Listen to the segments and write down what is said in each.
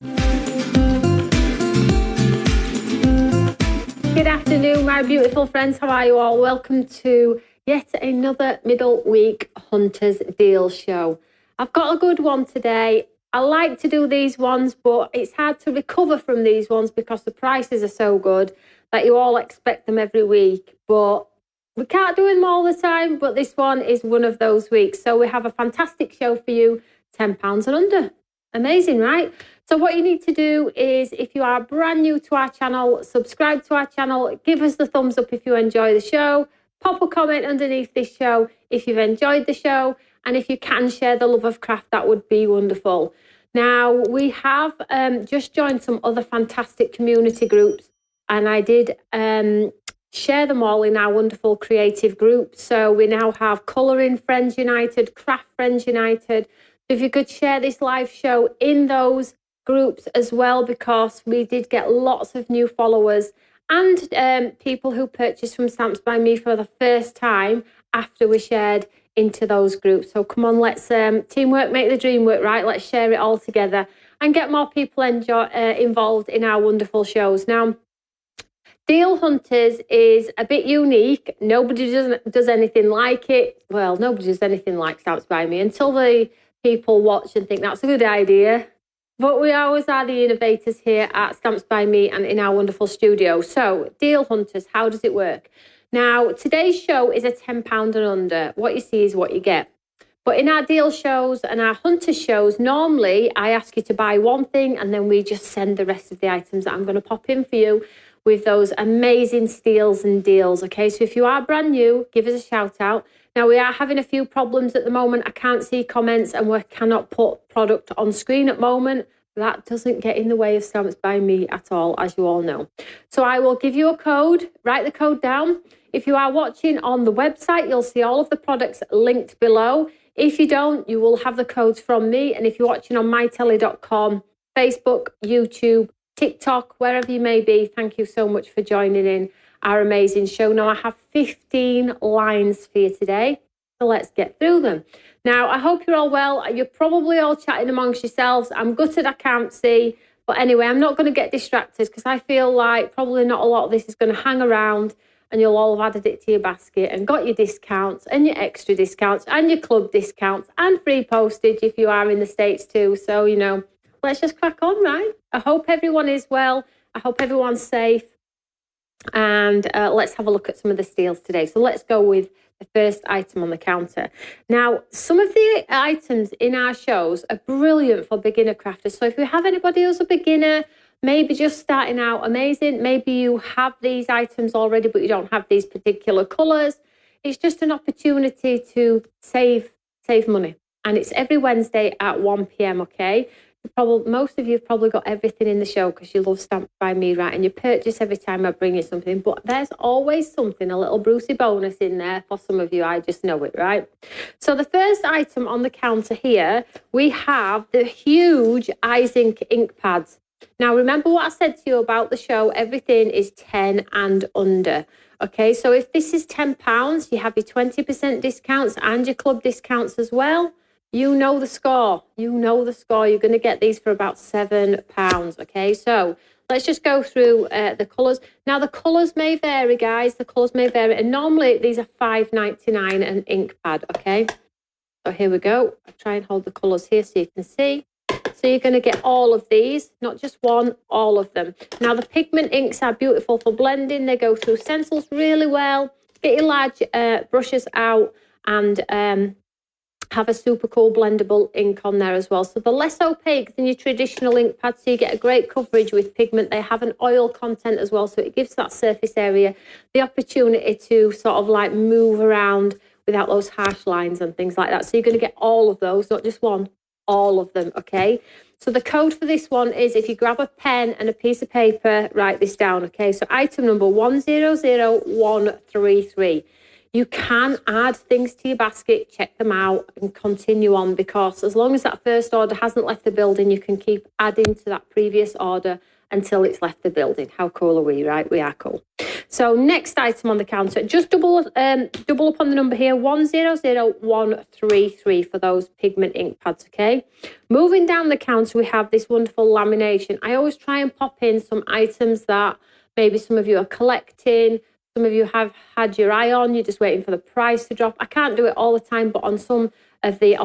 Good afternoon, my beautiful friends. How are you all? Welcome to yet another middle week Hunters Deal Show. I've got a good one today. I like to do these ones, but it's hard to recover from these ones because the prices are so good that you all expect them every week. But we can't do them all the time, but this one is one of those weeks. So we have a fantastic show for you, £10 and under. Amazing, right? So what you need to do is, if you are brand new to our channel, subscribe to our channel, give us the thumbs up if you enjoy the show, pop a comment underneath this show if you've enjoyed the show, and if you can share the love of craft, that would be wonderful. Now, we have just joined some other fantastic community groups, and I did share them all in our wonderful creative group. So we now have Colouring Friends United, Craft Friends United. If you could share this live show in those groups as well, because we did get lots of new followers and people who purchased from Stamps by Me for the first time after we shared into those groups. So come on, let's teamwork make the dream work, right? Let's share it all together and get more people involved in our wonderful shows. Now, Deal Hunters is a bit unique. Nobody does anything like it. Well, nobody does anything like Stamps by Me until the people watch and think that's a good idea. But we always are the innovators here at Stamps by Me and in our wonderful studio. So, Deal Hunters, how does it work? Now, today's show is a £10 and under. What you see is what you get. But in our deal shows and our hunter shows, normally I ask you to buy one thing and then we just send the rest of the items that I'm going to pop in for you with those amazing steals and deals. Okay, so if you are brand new, give us a shout out. Now, we are having a few problems at the moment. I can't see comments and we cannot put product on screen at the moment. That doesn't get in the way of Stamps by Me at all, as you all know. So I will give you a code. Write the code down. If you are watching on the website, you'll see all of the products linked below. If you don't, you will have the codes from me. And if you're watching on mytelly.com, Facebook, YouTube, TikTok, wherever you may be, thank you so much for joining in our amazing show. Now, I have 15 lines for you today, so let's get through them. Now, I hope you're all well. You're probably all chatting amongst yourselves. I'm gutted I can't see, but anyway, I'm not going to get distracted because I feel like probably not a lot of this is going to hang around and you'll all have added it to your basket and got your discounts and your extra discounts and your club discounts and free postage if you are in the States too. So, you know, let's just crack on, right? I hope everyone is well. I hope everyone's safe. And let's have a look at some of the steals today. So let's go with the first item on the counter. Now, some of the items in our shows are brilliant for beginner crafters. So if you have anybody who's a beginner, maybe just starting out, amazing. Maybe you have these items already, but you don't have these particular colours. It's just an opportunity to save money. And it's every Wednesday at 1 p.m, okay? Most of you have probably got everything in the show because you love Stamps by Me, right? And you purchase every time I bring you something. But there's always something, a little Brucey bonus in there for some of you. I just know it, right? So the first item on the counter here, we have the huge Eyes ink pads. Now, remember what I said to you about the show? Everything is 10 and under. Okay, so if this is £10, you have your 20% discounts and your club discounts as well. You know the score. You know the score. You're going to get these for about £7. Okay, so let's just go through the colours. Now, the colours may vary, guys. The colours may vary. And normally, these are $5.99 an ink pad, okay? So here we go. I'll try and hold the colours here so you can see. So you're going to get all of these, not just one, all of them. Now, the pigment inks are beautiful for blending. They go through stencils really well. Get your large brushes out and have a super cool blendable ink on there as well. So they're less opaque than your traditional ink pads, so you get a great coverage with pigment. They have an oil content as well, so it gives that surface area the opportunity to sort of like move around without those harsh lines and things like that. So you're going to get all of those, not just one, all of them, okay? So the code for this one is, if you grab a pen and a piece of paper, write this down, okay? So item number 100133. You can add things to your basket, check them out and continue on, because as long as that first order hasn't left the building, you can keep adding to that previous order until it's left the building. How cool are we, right? We are cool. So next item on the counter, just double up on the number here, 100133 for those pigment ink pads, okay? Moving down the counter, we have this wonderful lamination. I always try and pop in some items that maybe some of you are collecting, some of you have had your eye on, you're just waiting for the price to drop. I can't do it all the time, but on some of the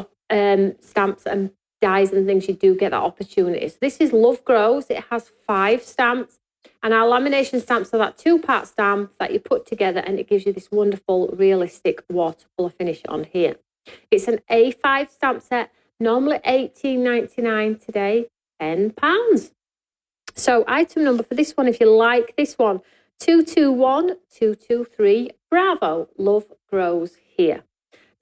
stamps and dies and things, you do get that opportunity. So this is Love Grows. It has 5 stamps. And our lamination stamps are that 2-part stamp that you put together, and it gives you this wonderful, realistic watercolour finish on here. It's an A5 stamp set, normally $18.99 today, £10. So item number for this one, if you like this one, 221223, Bravo, Love Grows here.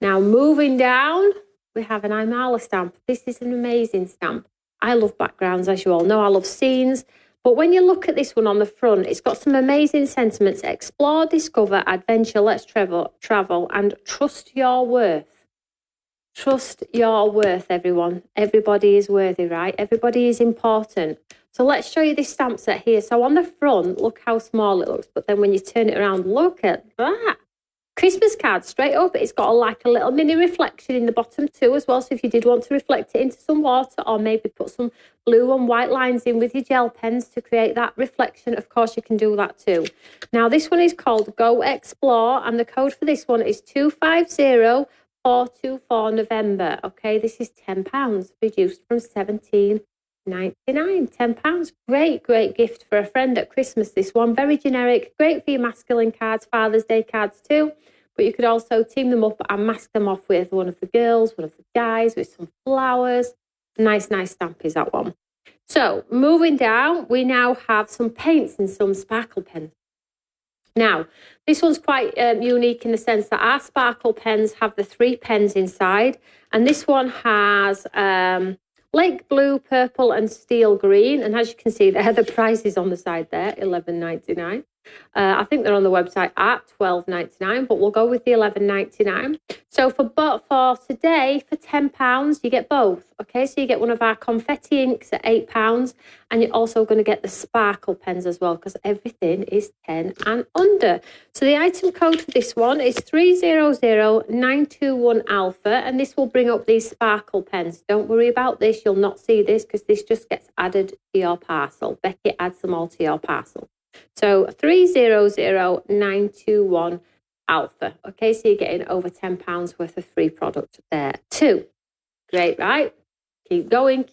Now moving down, we have an Imala stamp. This is an amazing stamp. I love backgrounds, as you all know. I love scenes. But when you look at this one on the front, it's got some amazing sentiments. Explore, discover, adventure, let's travel, and trust your worth. Trust your worth, everyone. Everybody is worthy, right? Everybody is important. So let's show you this stamp set here. So on the front, look how small it looks. But then when you turn it around, look at that. Christmas card straight up. It's got like a little mini reflection in the bottom too as well. So if you did want to reflect it into some water, or maybe put some blue and white lines in with your gel pens to create that reflection, of course you can do that too. Now this one is called Go Explore, and the code for this one is 250424 November. Okay, this is £10, reduced from £17.99. £10. Great gift for a friend at Christmas, this one. Very generic, great for your masculine cards, Father's Day cards too. But you could also team them up and mask them off with one of the girls, one of the guys, with some flowers. Nice stamp is that one. So moving down, we now have some paints and some sparkle pens. Now, this one's quite unique in the sense that our sparkle pens have the 3 pens inside, and this one has lake blue, purple and steel green. And as you can see there, the price is on the side there, $11.99. I think they're on the website at $12.99, but we'll go with the $11.99. So for today, for £10, you get both. Okay, so you get one of our confetti inks at £8, and you're also going to get the sparkle pens as well, because everything is 10 and under. So the item code for this one is 300921 alpha, and this will bring up these sparkle pens. Don't worry about this, you'll not see this because this just gets added to your parcel. Becky adds them all to your parcel. So 300921 alpha. Okay, so you're getting over £10 worth of free product there too. Great, right? Keep going.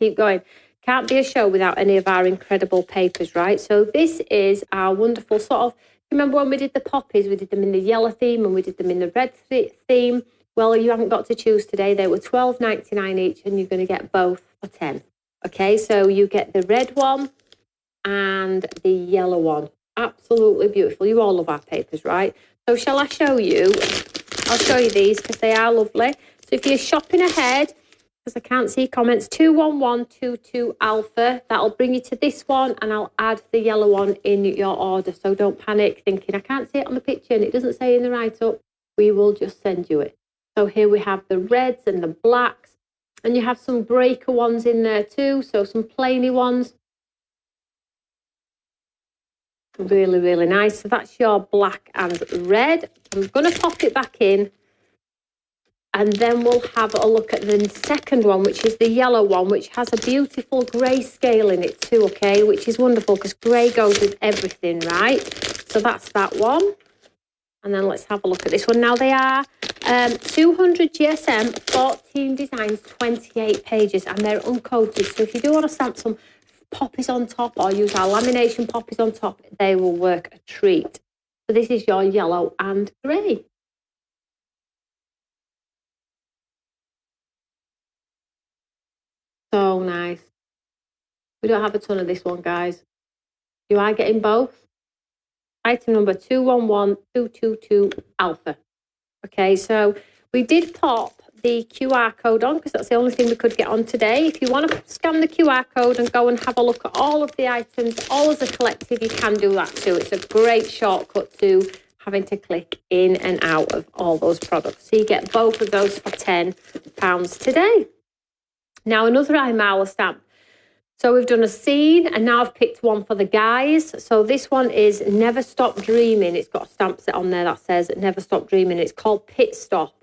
Can't be a show without any of our incredible papers, right? So this is our wonderful sort of, remember when we did the poppies, we did them in the yellow theme and we did them in the red theme. Well, you haven't got to choose today. They were $12.99 each, and you're going to get both for 10. Okay, so you get the red one and the yellow one. Absolutely beautiful. You all love our papers, right? So shall I show you? I'll show you these because they are lovely. So if you're shopping ahead, because I can't see comments, 21122 alpha, that'll bring you to this one, and I'll add the yellow one in your order. So don't panic thinking I can't see it on the picture and it doesn't say in the write-up. We will just send you it. So here we have the reds and the blacks, and you have some breaker ones in there too, so some plainy ones. Really nice. So that's your black and red. I'm going to pop it back in, and then we'll have a look at the second one, which is the yellow one, which has a beautiful grey scale in it too, okay, which is wonderful because grey goes with everything, right? So that's that one. And then let's have a look at this one. Now they are 200 GSM, 14 designs, 28 pages, and they're uncoated. So if you do want to stamp some poppies on top or use our lamination poppies on top, they will work a treat. So this is your yellow and grey. So nice. We don't have a ton of this one, guys. You are getting both. Item number 211222 alpha. Okay, so we did pop the QR code on because that's the only thing we could get on today. If you want to scan the QR code and go and have a look at all of the items, all as a collective, you can do that too. It's a great shortcut to having to click in and out of all those products. So you get both of those for £10 today. Now another Imala stamp. So we've done a scene, and now I've picked one for the guys. So this one is Never Stop Dreaming. It's got a stamp set on there that says Never Stop Dreaming. It's called Pit Stop.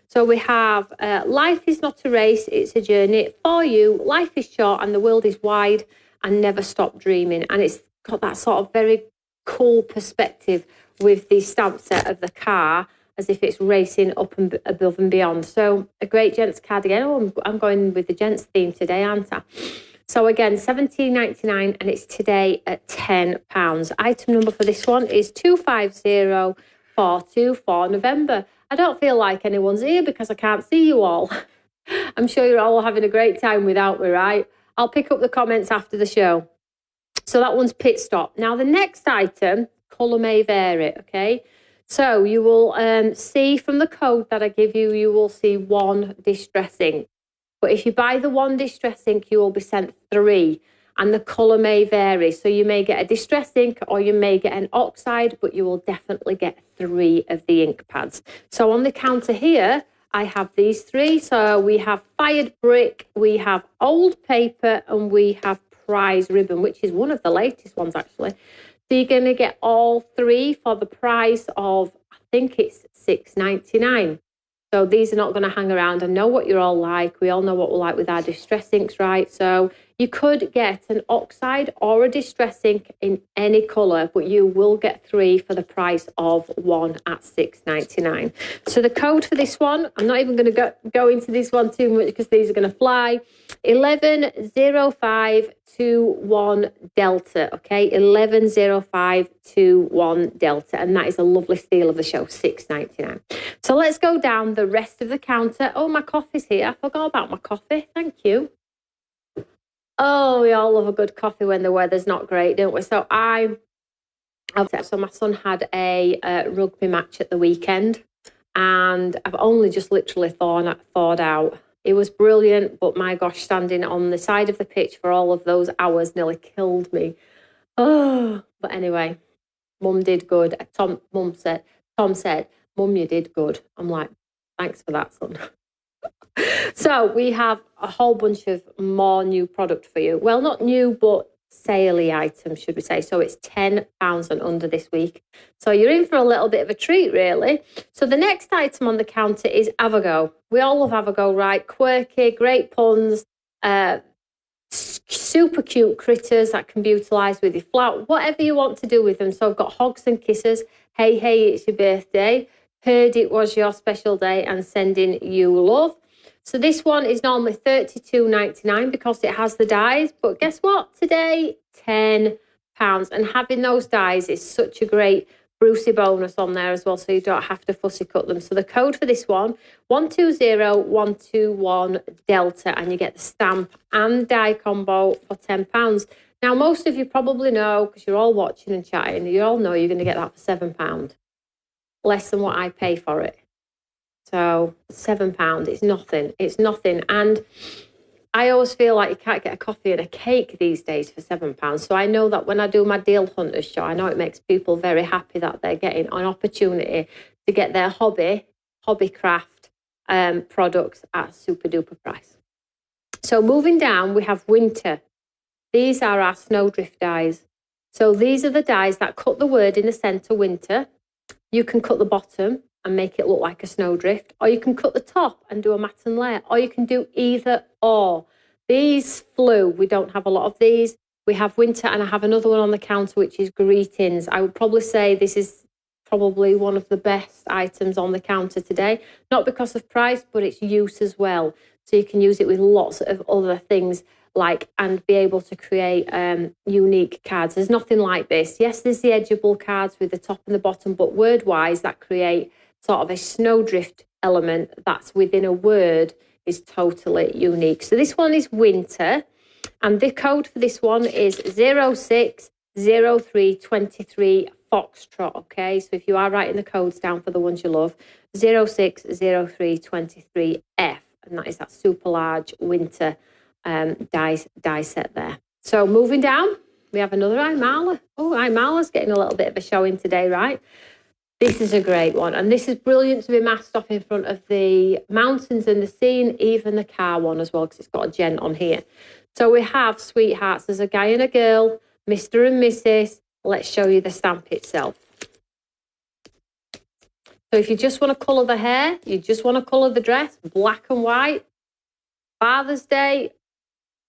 So we have life is not a race, it's a journey. For you, life is short and the world is wide, and never stop dreaming. And it's got that sort of very cool perspective with the stamp set of the car, as if it's racing up and above and beyond. So a great gents cardigan. Oh, I'm going with the gents theme today, aren't I? So again, $17.99, and it's today at £10. Item number for this one is 250424 November. I don't feel like anyone's here because I can't see you all. I'm sure you're all having a great time without me, right? I'll pick up the comments after the show. So that one's Pit Stop. Now the next item, colour may vary, okay? So you will see from the code that I give you, you will see one distress ink. But if you buy the one distress ink, you will be sent 3, and the colour may vary. So you may get a distress ink or you may get an oxide, but you will definitely get 3 of the ink pads. So on the counter here, I have these 3. So we have Fired Brick, we have Old Paper, and we have Prize Ribbon, which is one of the latest ones actually. So you're going to get all 3 for the price of, I think it's $6.99. So these are not going to hang around. I know what you're all like. We all know what we're like with our distress inks, right? So you could get an oxide or a distress ink in any colour, but you will get 3 for the price of 1 at $6.99. So the code for this one, I'm not even going to go into this one too much because these are going to fly. 110521 Delta, okay? 110521 Delta, and that is a lovely steal of the show, $6.99. So let's go down the rest of the counter. Oh, my coffee's here. I forgot about my coffee. Thank you. Oh, we all love a good coffee when the weather's not great, don't we? So my son had a rugby match at the weekend, and I've only just literally thawed out. It was brilliant, but my gosh, standing on the side of the pitch for all of those hours nearly killed me. Oh, but anyway, Mum did good. Tom said, Mum, you did good. I'm like, thanks for that, son. So we have a whole bunch of more new product for you. Well, not new, but saley items, should we say. So it's £10 and under this week. So you're in for a little bit of a treat, really. So the next item on the counter is Avago. We all love Avago, right? Quirky, great puns, super cute critters that can be utilised with your flout, whatever you want to do with them. So I've got Hogs and Kisses. Hey, it's your birthday. Heard it was your special day and sending you love. So this one is normally $32.99 because it has the dies. But guess what? Today, £10. And having those dies is such a great Brucey bonus on there as well, so you don't have to fussy cut them. So the code for this one, 120121 Delta, and you get the stamp and die combo for £10. Now, most of you probably know, because you're all watching and chatting, you all know you're going to get that for £7. Less than what I pay for it. So £7, it's nothing. It's nothing. And I always feel like you can't get a coffee and a cake these days for £7. So I know that when I do my Deal Hunters show, I know it makes people very happy that they're getting an opportunity to get their hobby craft products at super duper price. So moving down, we have Winter. These are our Snowdrift dies. So these are the dies that cut the word in the centre, Winter. You can cut the bottom and make it look like a snowdrift, or you can cut the top and do a matte and layer, or you can do either or. These flew. We don't have a lot of these. We have Winter, and I have another one on the counter, which is Greetings. I would probably say this is probably one of the best items on the counter today, not because of price, but its use as well. So you can use it with lots of other things, and be able to create unique cards. There's nothing like this. Yes, there's the edgeable cards with the top and the bottom, but word-wise, that create sort of a snowdrift element that's within a word is totally unique. So this one is Winter, and the code for this one is 060323 Foxtrot, okay? So if you are writing the codes down for the ones you love, 060323F, and that is that super large Winter die set there. So moving down, we have another Imala. Oh, Imala's getting a little bit of a showing today, right? This is a great one, and this is brilliant to be masked off in front of the mountains and the scene, even the car one as well, because it's got a gent on here. So we have sweethearts. There's a guy and a girl, Mr. and Mrs. Let's show you the stamp itself. So if you just want to colour the hair, you just want to colour the dress, black and white, Father's Day,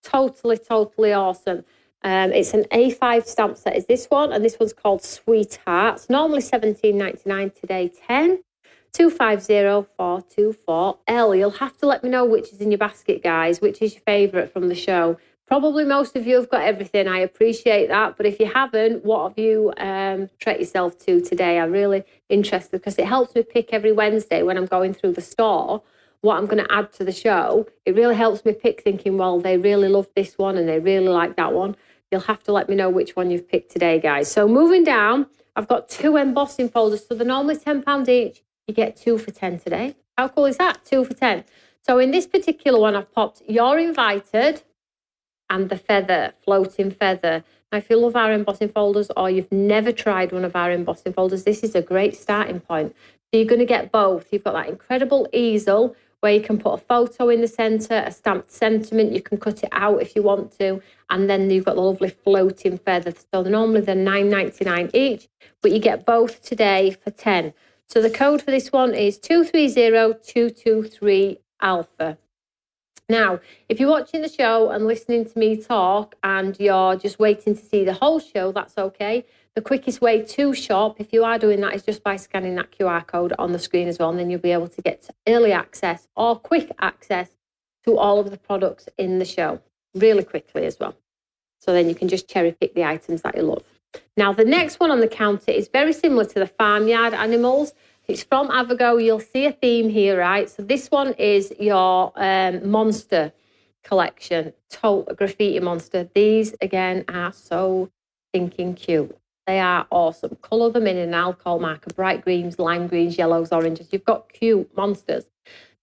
totally, totally awesome. It's an A5 stamp set is this one, and this one's called Sweethearts. Normally $17.99, today $10. 250424L. You'll have to let me know which is in your basket, guys, which is your favourite from the show. Probably most of you have got everything. I appreciate that. But if you haven't, what have you treat yourself to today? I'm really interested because it helps me pick every Wednesday when I'm going through the store what I'm going to add to the show. It really helps me pick, thinking, well, they really love this one and they really like that one. You'll have to let me know which one you've picked today, guys. So moving down, I've got 2 embossing folders. So they're normally £10 each. You get 2 for 10 today. How cool is that? 2 for 10. So in this particular one, I've popped You're Invited and the feather, floating feather. Now, if you love our embossing folders or you've never tried one of our embossing folders, this is a great starting point. So you're going to get both. You've got that incredible easel where you can put a photo in the centre, a stamped sentiment. You can cut it out if you want to. And then you've got the lovely floating feather. So normally they're $9.99 each, but you get both today for 10. So the code for this one is 230223 alpha. Now, if you're watching the show and listening to me talk and you're just waiting to see the whole show, that's okay. The quickest way to shop, if you are doing that, is just by scanning that QR code on the screen as well. And then you'll be able to get early access or quick access to all of the products in the show really quickly as well. So then you can just cherry pick the items that you love. Now, the next one on the counter is very similar to the farmyard animals. It's from Avago. You'll see a theme here, right? So this one is your monster collection, graffiti monster. These, again, are so stinking cute. They are awesome. Colour them in an alcohol marker, bright greens, lime greens, yellows, oranges. You've got cute monsters.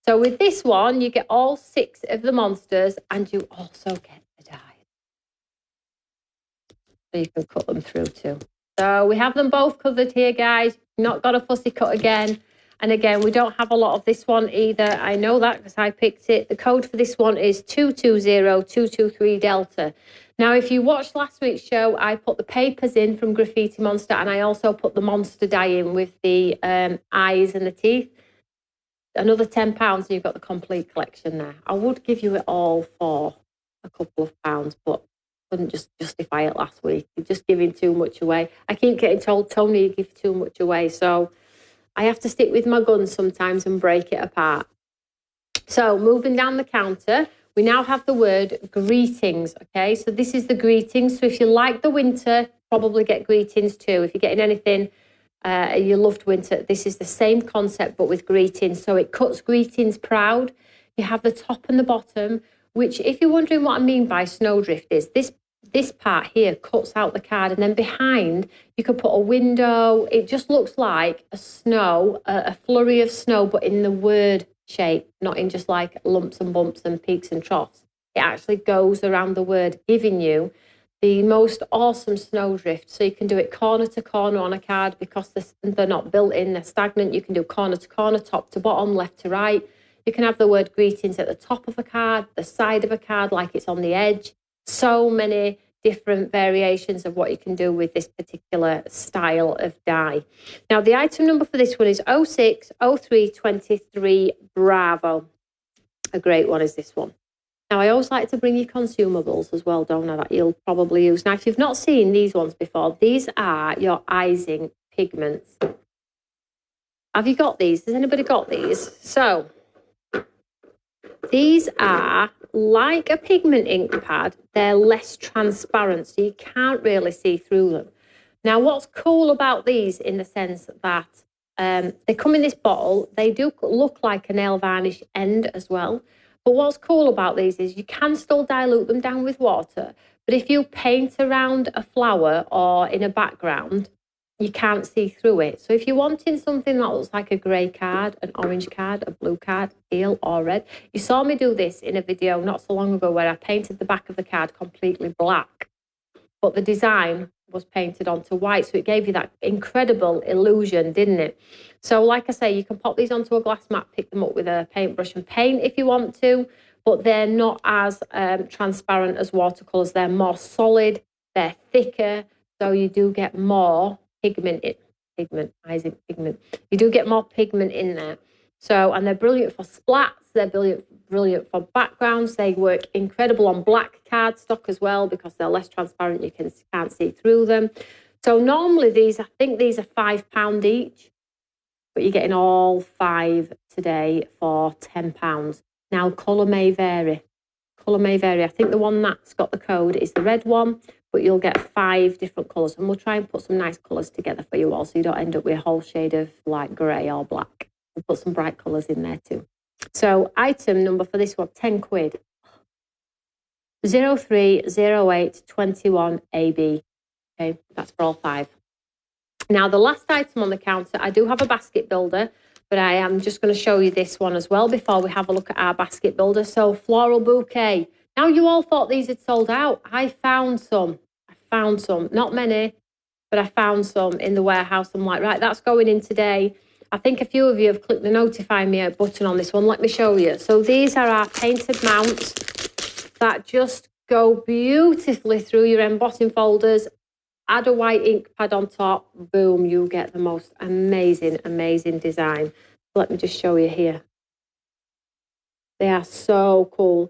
So with this one, you get all 6 of the monsters and you also get the die. So you can cut them through too. So we have them both covered here, guys. Not got a fussy cut again. And again, we don't have a lot of this one either. I know that because I picked it. The code for this one is 220223 Delta. Now, if you watched last week's show, I put the papers in from Graffiti Monster and I also put the monster die in with the eyes and the teeth. Another £10 and you've got the complete collection there. I would give you it all for a couple of pounds, but couldn't just justify it last week. You're just giving too much away. I keep getting told, Tony, you give too much away. So I have to stick with my guns sometimes and break it apart. So moving down the counter, we now have the word greetings. Okay, so this is the greetings. So if you like the winter, probably get greetings too. If you're getting anything, you loved winter, this is the same concept, but with greetings. So it cuts greetings proud. You have the top and the bottom, which, if you're wondering what I mean by snowdrift, is this part here cuts out the card, and then behind you could put a window. It just looks like a flurry of snow, but in the word shape, not in just like lumps and bumps and peaks and troughs. It actually goes around the word, giving you the most awesome snowdrift. So you can do it corner to corner on a card because they're not built in, they're stagnant. You can do corner to corner, top to bottom, left to right. You can have the word greetings at the top of a card, the side of a card, like it's on the edge. So many different variations of what you can do with this particular style of die. Now, the item number for this one is 060323 Bravo. A great one is this one. Now, I always like to bring you consumables as well, don't I, that you'll probably use. Now, if you've not seen these ones before, these are your icing pigments. Have you got these? Has anybody got these? So these are like a pigment ink pad. They're less transparent, so you can't really see through them. Now, what's cool about these in the sense that they come in this bottle. They do look like a nail varnish end as well. But what's cool about these is you can still dilute them down with water. But if you paint around a flower or in a background, you can't see through it. So if you're wanting something that looks like a grey card, an orange card, a blue card, teal or red, you saw me do this in a video not so long ago where I painted the back of the card completely black, but the design was painted onto white. So it gave you that incredible illusion, didn't it? So like I say, you can pop these onto a glass mat, pick them up with a paintbrush and paint if you want to. but they're not as transparent as watercolours. They're more solid, they're thicker, so you do get more pigment. You do get more pigment in there. So, and they're brilliant for splats. They're brilliant for backgrounds. They work incredible on black cardstock as well because they're less transparent. You can't see through them. So normally these, I think these are £5 each, but you're getting all 5 today for £10. Now, colour may vary. I think the one that's got the code is the red one, but you'll get 5 different colours. And we'll try and put some nice colours together for you all so you don't end up with a whole shade of like grey or black. We'll put some bright colours in there too. So item number for this one, £10. 030821AB. Okay, that's for all 5. Now, the last item on the counter, I do have a basket builder, but I am just going to show you this one as well before we have a look at our basket builder. So, floral bouquet. Now, you all thought these had sold out. I found some. Not many, but I found some in the warehouse. I'm like, right, that's going in today. I think a few of you have clicked the notify me button on this one. Let me show you. So, these are our painted mounts that just go beautifully through your embossing folders. Add a white ink pad on top, boom, you get the most amazing design. Let me just show you here. They are so cool.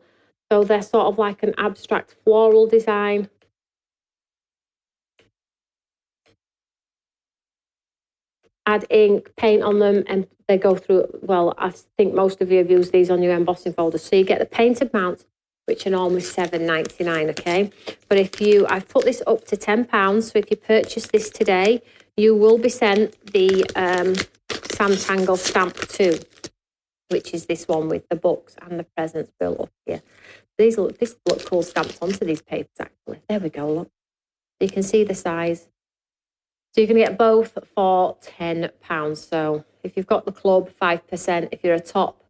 So they're sort of like an abstract floral design. Add ink, paint on them, and they go through, well, I think most of you have used these on your embossing folders. So you get the painted mounts, which are normally $7.99, okay? But I've put this up to £10, so if you purchase this today, you will be sent the Sanntangle stamp too, which is this one with the books and the presents built up here. This look cool stamped onto these papers, actually. There we go, look. So you can see the size. So you can get both for £10. So if you've got the club, 5%. If you're a top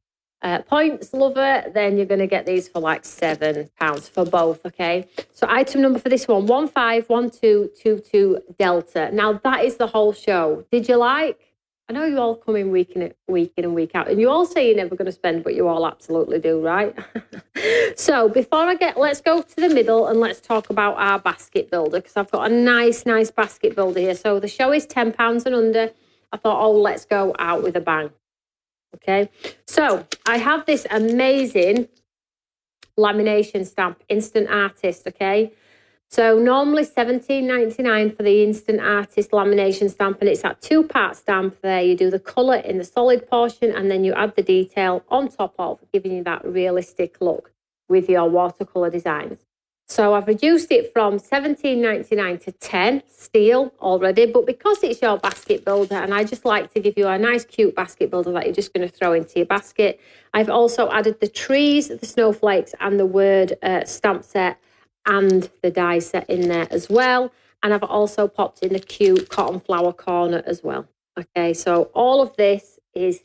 points lover, then you're going to get these for like £7 for both, okay? So item number for this one, 151222 Delta. Now that is the whole show. Did you like? I know you all come in week in and week out, and you all say you're never going to spend, but you all absolutely do, right? So before let's go to the middle and let's talk about our basket builder, because I've got a nice basket builder here. So the show is £10 and under. I thought, oh, let's go out with a bang. Okay, so I have this amazing lamination stamp, Instant Artist, okay? So normally $17.99 for the Instant Artist lamination stamp, and it's that 2-part stamp there. You do the colour in the solid portion, and then you add the detail on top of, giving you that realistic look with your watercolour designs. So I've reduced it from $17.99 to $10 steel already, but because it's your basket builder, and I just like to give you a nice cute basket builder that you're just going to throw into your basket, I've also added the trees, the snowflakes, and the word stamp set and the die set in there as well. And I've also popped in a cute cotton flower corner as well. Okay, so all of this is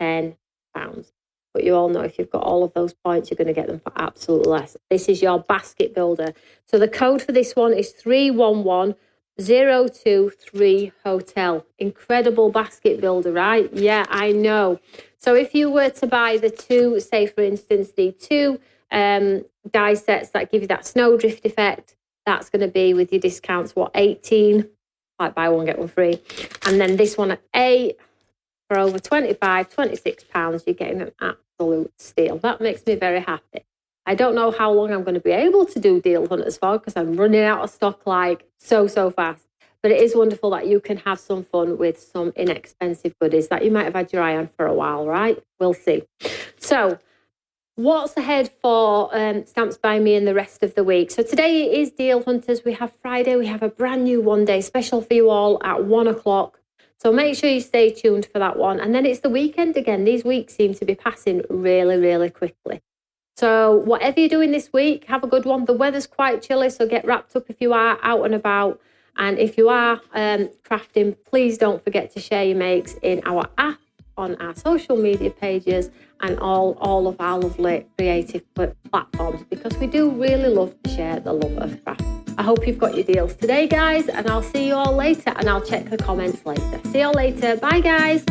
£10. But you all know if you've got all of those points, you're going to get them for absolutely less. This is your basket builder. So the code for this one is 311023 Hotel. Incredible basket builder, right? Yeah, I know. So if you were to buy the two, say for instance, the two die sets that give you that snowdrift effect, that's going to be with your discounts, what, 18? Like buy one, get one free. And then this one at 8 for over £26, you're getting an absolute steal. That makes me very happy. I don't know how long I'm going to be able to do deal hunters for, because I'm running out of stock like so fast. But it is wonderful that you can have some fun with some inexpensive goodies that you might have had your eye on for a while, right? We'll see. So what's ahead for Stamps by Me and the rest of the week? So today it is Deal Hunters. We have Friday. We have a brand new one-day special for you all at 1 o'clock. So make sure you stay tuned for that one. And then it's the weekend again. These weeks seem to be passing really quickly. So whatever you're doing this week, have a good one. The weather's quite chilly, so get wrapped up if you are out and about. And if you are crafting, please don't forget to share your makes in our app, on our social media pages, and all of our lovely creative platforms, because we do really love to share the love of craft. I hope you've got your deals today, guys, and I'll see you all later, and I'll check the comments later. See you all later. Bye, guys.